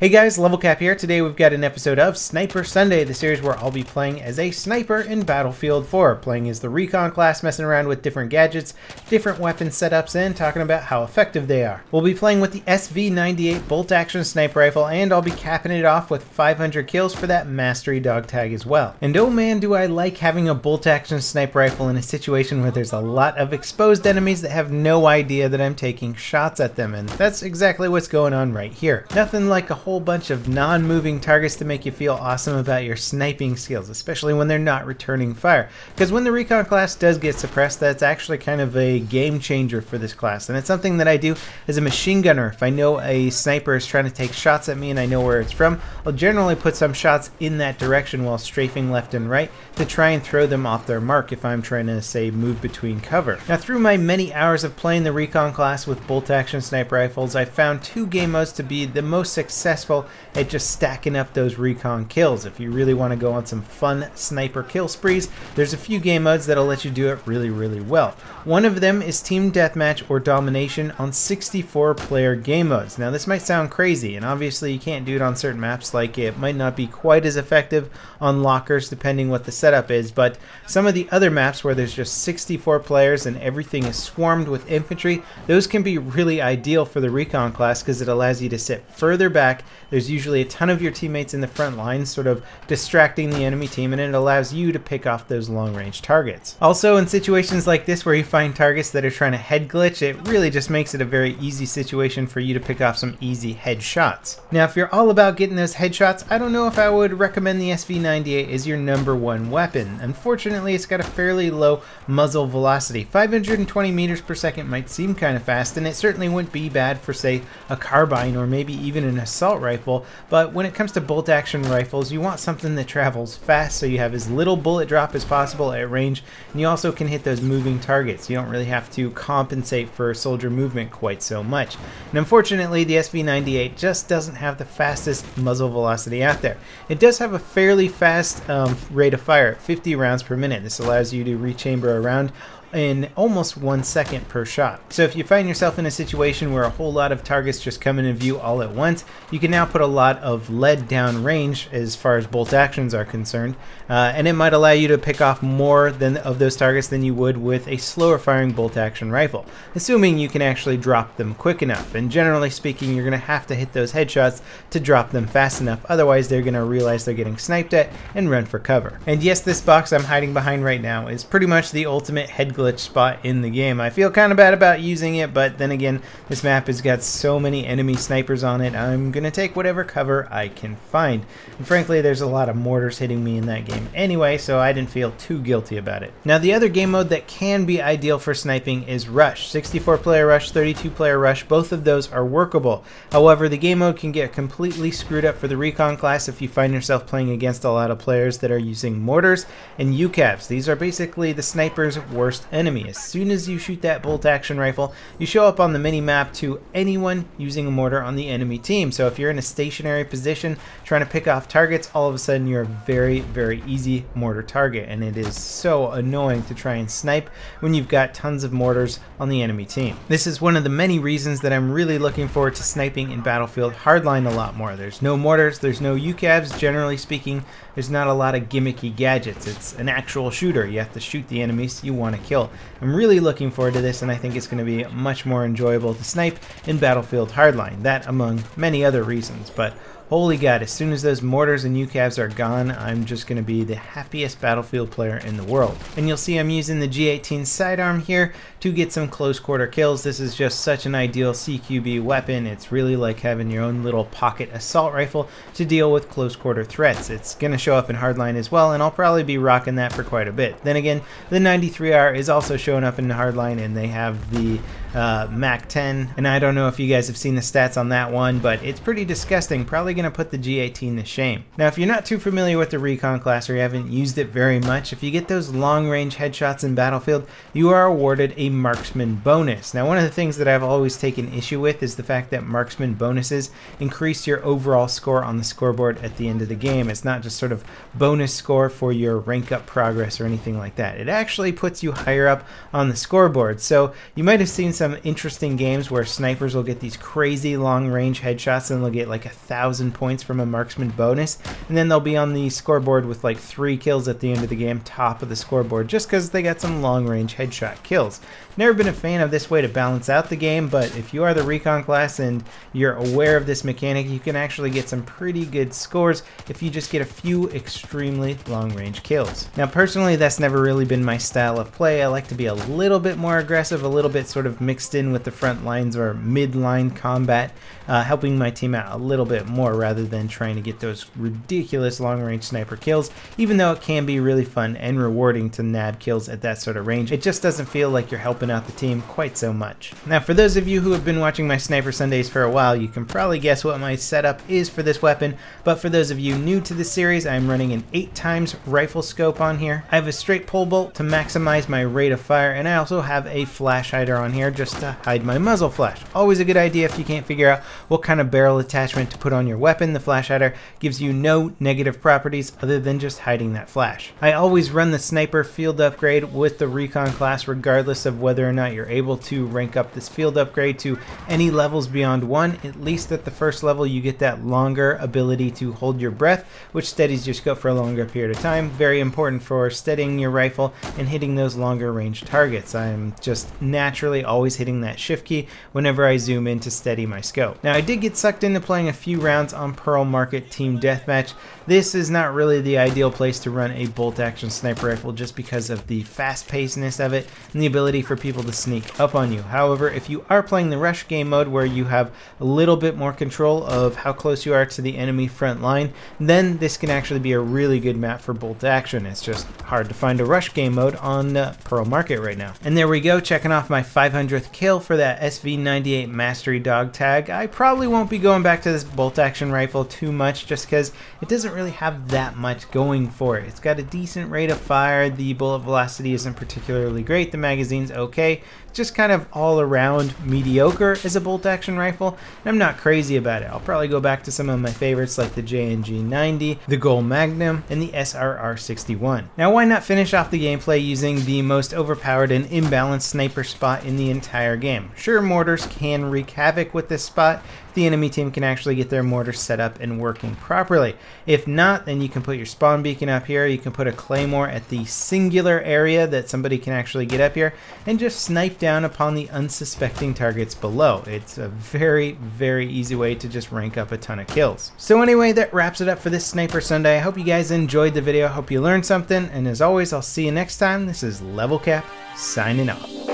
Hey guys, LevelCap here. Today we've got an episode of Sniper Sunday, the series where I'll be playing as a sniper in Battlefield 4, playing as the Recon class, messing around with different gadgets, different weapon setups, and talking about how effective they are. We'll be playing with the SV-98 bolt-action sniper rifle, and I'll be capping it off with 500 kills for that mastery dog tag as well. And oh man, do I like having a bolt-action sniper rifle in a situation where there's a lot of exposed enemies that have no idea that I'm taking shots at them, and that's exactly what's going on right here. Nothing like a whole bunch of non-moving targets to make you feel awesome about your sniping skills, especially when they're not returning fire. Because when the Recon class does get suppressed, that's actually kind of a game changer for this class, and it's something that I do as a machine gunner. If I know a sniper is trying to take shots at me and I know where it's from, I'll generally put some shots in that direction while strafing left and right to try and throw them off their mark if I'm trying to, say, move between cover. Now, through my many hours of playing the Recon class with bolt-action sniper rifles, I found two game modes to be the most successful at just stacking up those Recon kills. If you really want to go on some fun sniper kill sprees, there's a few game modes that'll let you do it really well. One of them is Team Deathmatch or Domination on 64-player game modes. Now this might sound crazy, and obviously you can't do it on certain maps, like it might not be quite as effective on lockers depending what the setup is, but some of the other maps where there's just 64 players and everything is swarmed with infantry, those can be really ideal for the Recon class because it allows you to sit further back. There's usually a ton of your teammates in the front line sort of distracting the enemy team, and it allows you to pick off those long-range targets. Also, in situations like this where you find targets that are trying to head glitch, it really just makes it a very easy situation for you to pick off some easy headshots. Now, if you're all about getting those headshots, I don't know if I would recommend the SV-98 as your #1 weapon. Unfortunately, it's got a fairly low muzzle velocity. 520 meters per second might seem kind of fast, and it certainly wouldn't be bad for, say, a carbine or maybe even an assault rifle, but when it comes to bolt-action rifles, you want something that travels fast so you have as little bullet drop as possible at range, and you also can hit those moving targets. You don't really have to compensate for soldier movement quite so much. And unfortunately, the SV-98 just doesn't have the fastest muzzle velocity out there. It does have a fairly fast rate of fire at 50 rounds per minute. This allows you to rechamber a round in almost 1 second per shot. So if you find yourself in a situation where a whole lot of targets just come in view all at once, you can now put a lot of lead down range as far as bolt actions are concerned, and it might allow you to pick off more of those targets than you would with a slower firing bolt action rifle, assuming you can actually drop them quick enough. And generally speaking, you're going to have to hit those headshots to drop them fast enough, otherwise they're going to realize they're getting sniped at and run for cover. And yes, this box I'm hiding behind right now is pretty much the ultimate head glitch spot in the game. I feel kind of bad about using it, but then again, this map has got so many enemy snipers on it, I'm gonna take whatever cover I can find. And frankly, there's a lot of mortars hitting me in that game anyway, so I didn't feel too guilty about it. Now, the other game mode that can be ideal for sniping is Rush. 64-player Rush, 32-player Rush, both of those are workable. However, the game mode can get completely screwed up for the Recon class if you find yourself playing against a lot of players that are using mortars and UCAVs. These are basically the sniper's worst enemy. As soon as you shoot that bolt action rifle, you show up on the mini map to anyone using a mortar on the enemy team. So if you're in a stationary position trying to pick off targets, all of a sudden you're a very easy mortar target, and it is so annoying to try and snipe when you've got tons of mortars on the enemy team. This is one of the many reasons that I'm really looking forward to sniping in Battlefield Hardline a lot more. There's no mortars, there's no UCAVs, generally speaking. There's not a lot of gimmicky gadgets. It's an actual shooter. You have to shoot the enemies you want to kill. I'm really looking forward to this, and I think it's going to be much more enjoyable to snipe in Battlefield Hardline. That among many other reasons, but holy god, as soon as those mortars and UCAVs are gone, I'm just going to be the happiest Battlefield player in the world. And you'll see I'm using the G18 sidearm here to get some close quarter kills. This is just such an ideal CQB weapon. It's really like having your own little pocket assault rifle to deal with close quarter threats. It's going to show up in Hardline as well, and I'll probably be rocking that for quite a bit. Then again, the 93R is also showing up in Hardline, and they have the Mac 10, and I don't know if you guys have seen the stats on that one, but it's pretty disgusting. Probably going to put the G18 to shame. Now, if you're not too familiar with the Recon class or you haven't used it very much, if you get those long-range headshots in Battlefield, you are awarded a marksman bonus. Now, one of the things that I've always taken issue with is the fact that marksman bonuses increase your overall score on the scoreboard at the end of the game. It's not just sort of bonus score for your rank up progress or anything like that. It actually puts you higher up on the scoreboard. So you might have seen some interesting games where snipers will get these crazy long-range headshots and they'll get like 1,000 1,000 points from a marksman bonus, and then they'll be on the scoreboard with like 3 kills at the end of the game, top of the scoreboard, just because they got some long-range headshot kills. Never been a fan of this way to balance out the game, but if you are the Recon class and you're aware of this mechanic, you can actually get some pretty good scores if you just get a few extremely long-range kills. Now personally, that's never really been my style of play. I like to be a little bit more aggressive, a little bit sort of mixed in with the front lines or mid-line combat, helping my team out a little bit more rather than trying to get those ridiculous long-range sniper kills, even though it can be really fun and rewarding to nab kills at that sort of range. It just doesn't feel like you're helping out the team quite so much. Now for those of you who have been watching my Sniper Sundays for a while, you can probably guess what my setup is for this weapon, but for those of you new to the series, I'm running an 8x rifle scope on here. I have a straight pole bolt to maximize my rate of fire, and I also have a flash hider on here just to hide my muzzle flash. Always a good idea if you can't figure out what kind of barrel attachment to put on your weapon. The flash hider gives you no negative properties other than just hiding that flash. I always run the sniper field upgrade with the Recon class regardless of whether or not you're able to rank up this field upgrade to any levels beyond 1. At least at the first level you get that longer ability to hold your breath, which steadies your scope for a longer period of time. Very important for steadying your rifle and hitting those longer range targets. I'm just naturally always hitting that shift key whenever I zoom in to steady my scope. Now I did get sucked into playing a few rounds on Pearl Market Team Deathmatch. This is not really the ideal place to run a bolt action sniper rifle just because of the fast pacedness of it and the ability for people to sneak up on you. However, if you are playing the rush game mode where you have a little bit more control of how close you are to the enemy front line, then this can actually be a really good map for bolt action. It's just hard to find a rush game mode on Pearl Market right now. And there we go, checking off my 500th kill for that SV-98 Mastery Dog tag. I probably won't be going back to this bolt action rifle too much just because it doesn't really have that much going for it. It's got a decent rate of fire, the bullet velocity isn't particularly great, the magazine's okay, just kind of all around mediocre as a bolt action rifle, and I'm not crazy about it. I'll probably go back to some of my favorites like the G18, the Gold Magnum, and the SRR61. Now why not finish off the gameplay using the most overpowered and imbalanced sniper spot in the entire game? Sure, mortars can wreak havoc with this spot. The enemy team can actually get their mortar set up and working properly. If not, then you can put your spawn beacon up here, you can put a claymore at the singular area that somebody can actually get up here, and just snipe down upon the unsuspecting targets below. It's a very, very easy way to just rank up a ton of kills. So anyway, that wraps it up for this Sniper Sunday. I hope you guys enjoyed the video, I hope you learned something, and as always, I'll see you next time. This is LevelCap, signing off.